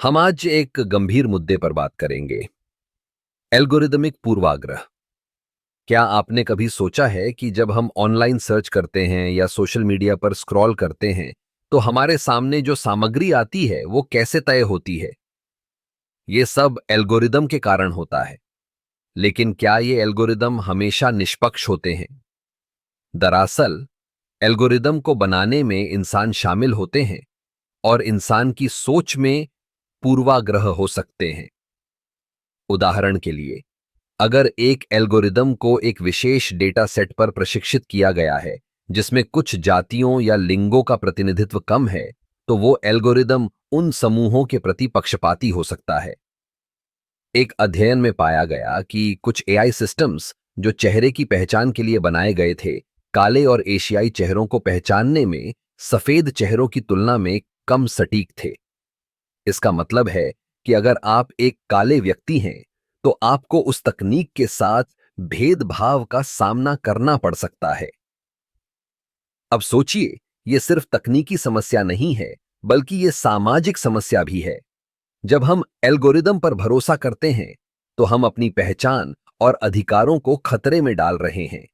हम आज एक गंभीर मुद्दे पर बात करेंगे। एल्गोरिदमिक पूर्वाग्रह। क्या आपने कभी सोचा है कि जब हम ऑनलाइन सर्च करते हैं या सोशल मीडिया पर स्क्रॉल करते हैं तो हमारे सामने जो सामग्री आती है वो कैसे तय होती है? ये सब एल्गोरिदम के कारण होता है। लेकिन क्या ये एल्गोरिदम हमेशा निष्पक्ष होते हैं? दरअसल एल्गोरिदम को बनाने में इंसान शामिल होते हैं और इंसान की सोच में पूर्वाग्रह हो सकते हैं। उदाहरण के लिए, अगर एक एल्गोरिदम को एक विशेष डेटा सेट पर प्रशिक्षित किया गया है जिसमें कुछ जातियों या लिंगों का प्रतिनिधित्व कम है, तो वो एल्गोरिदम उन समूहों के प्रति पक्षपाती हो सकता है। एक अध्ययन में पाया गया कि कुछ एआई सिस्टम्स जो चेहरे की पहचान के लिए बनाए गए थे, काले और एशियाई चेहरों को पहचानने में सफेद चेहरों की तुलना में कम सटीक थे। इसका मतलब है कि अगर आप एक काले व्यक्ति हैं, तो आपको उस तकनीक के साथ भेदभाव का सामना करना पड़ सकता है। अब सोचिए, यह सिर्फ तकनीकी समस्या नहीं है, बल्कि यह सामाजिक समस्या भी है। जब हम एल्गोरिदम पर भरोसा करते हैं, तो हम अपनी पहचान और अधिकारों को खतरे में डाल रहे हैं।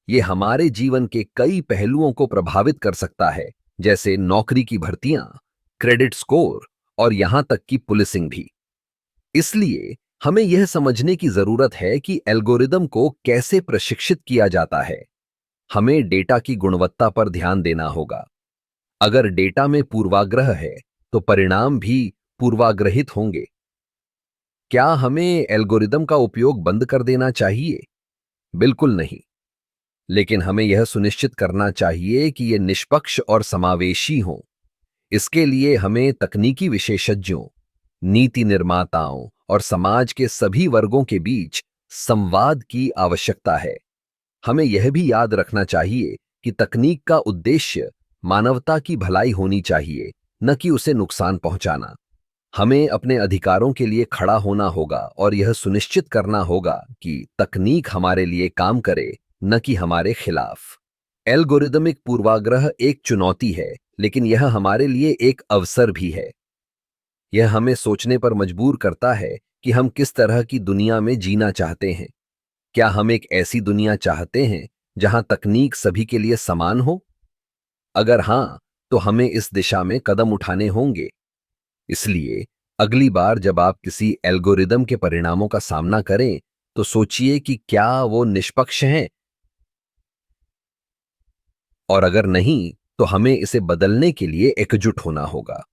यह हमारे जीवन के कई पहलुओं को प्रभावित कर सकता है, जैसे नौकरी की भर्तियां, क्रेडिट स्कोर और यहां तक कि पुलिसिंग भी। इसलिए हमें यह समझने की जरूरत है कि एल्गोरिदम को कैसे प्रशिक्षित किया जाता है। हमें डेटा की गुणवत्ता पर ध्यान देना होगा। अगर डेटा में पूर्वाग्रह है, तो परिणाम भी पूर्वाग्रहित होंगे। क्या हमें एल्गोरिदम का उपयोग बंद कर देना चाहिए? बिल्कुल नहीं। लेकिन हमें यह सुनिश्चित करना चाहिए कि यह निष्पक्ष और समावेशी हो। इसके लिए हमें तकनीकी विशेषज्ञों, नीति निर्माताओं और समाज के सभी वर्गों के बीच संवाद की आवश्यकता है। हमें यह भी याद रखना चाहिए कि तकनीक का उद्देश्य मानवता की भलाई होनी चाहिए, न कि उसे नुकसान पहुंचाना। हमें अपने अधिकारों के लिए खड़ा होना होगा और यह सुनिश्चित करना होगा कि तकनीक हमारे लिए काम करे, न कि हमारे खिलाफ। एल्गोरिदमिक पूर्वाग्रह एक चुनौती है, लेकिन यह हमारे लिए एक अवसर भी है। यह हमें सोचने पर मजबूर करता है कि हम किस तरह की दुनिया में जीना चाहते हैं। क्या हम एक ऐसी दुनिया चाहते हैं जहां तकनीक सभी के लिए समान हो? अगर हां, तो हमें इस दिशा में कदम उठाने होंगे। इसलिए अगली बार जब आप किसी एल्गोरिदम के परिणामों का सामना करें, तो सोचिए कि क्या वो निष्पक्ष हैं, और अगर नहीं, तो हमें इसे बदलने के लिए एकजुट होना होगा।